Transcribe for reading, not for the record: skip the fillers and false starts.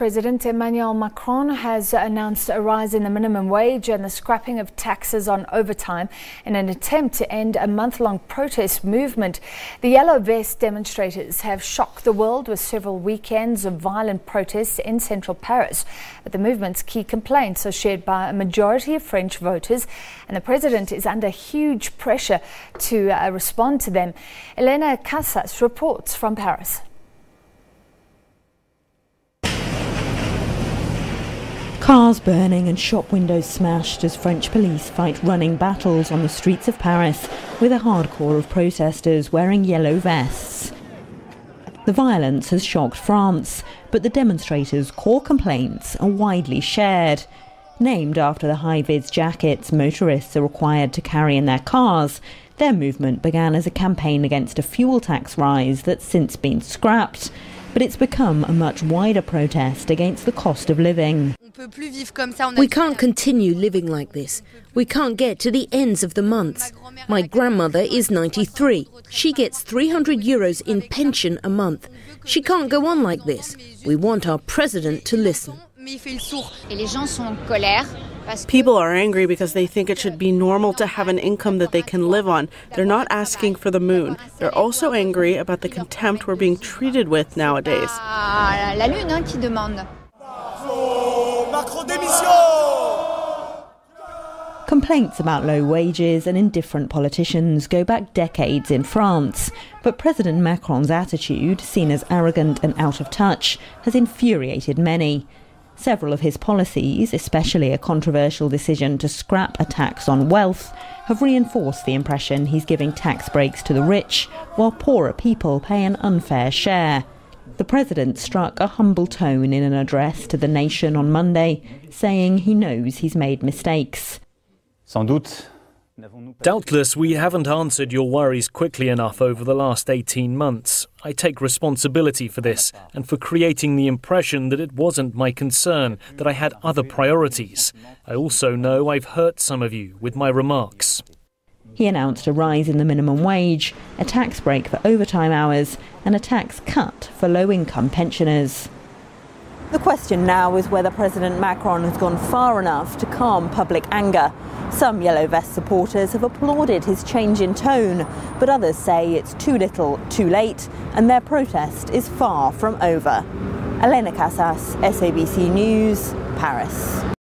President Emmanuel Macron has announced a rise in the minimum wage and the scrapping of taxes on overtime in an attempt to end a month-long protest movement. The yellow vest demonstrators have shocked the world with several weekends of violent protests in central Paris. But the movement's key complaints are shared by a majority of French voters, and the president is under huge pressure to respond to them. Elena Casas reports from Paris. Cars burning and shop windows smashed as French police fight running battles on the streets of Paris with a hardcore of protesters wearing yellow vests. The violence has shocked France, but the demonstrators' core complaints are widely shared. Named after the high-vis jackets motorists are required to carry in their cars, their movement began as a campaign against a fuel tax rise that's since been scrapped. But it's become a much wider protest against the cost of living. We can't continue living like this. We can't get to the ends of the months. My grandmother is 93. She gets €300 in pension a month. She can't go on like this. We want our president to listen. People are angry because they think it should be normal to have an income that they can live on. They're not asking for the moon. They're also angry about the contempt we're being treated with nowadays. Complaints about low wages and indifferent politicians go back decades in France. But President Macron's attitude, seen as arrogant and out of touch, has infuriated many. Several of his policies, especially a controversial decision to scrap a tax on wealth, have reinforced the impression he's giving tax breaks to the rich, while poorer people pay an unfair share. The president struck a humble tone in an address to the nation on Monday, saying he knows he's made mistakes. Doubtless, we haven't answered your worries quickly enough over the last 18 months. I take responsibility for this and for creating the impression that it wasn't my concern, that I had other priorities. I also know I've hurt some of you with my remarks. He announced a rise in the minimum wage, a tax break for overtime hours, and a tax cut for low-income pensioners. The question now is whether President Macron has gone far enough to calm public anger. Some Yellow Vest supporters have applauded his change in tone, but others say it's too little, too late, and their protest is far from over. Elena Casas, SABC News, Paris.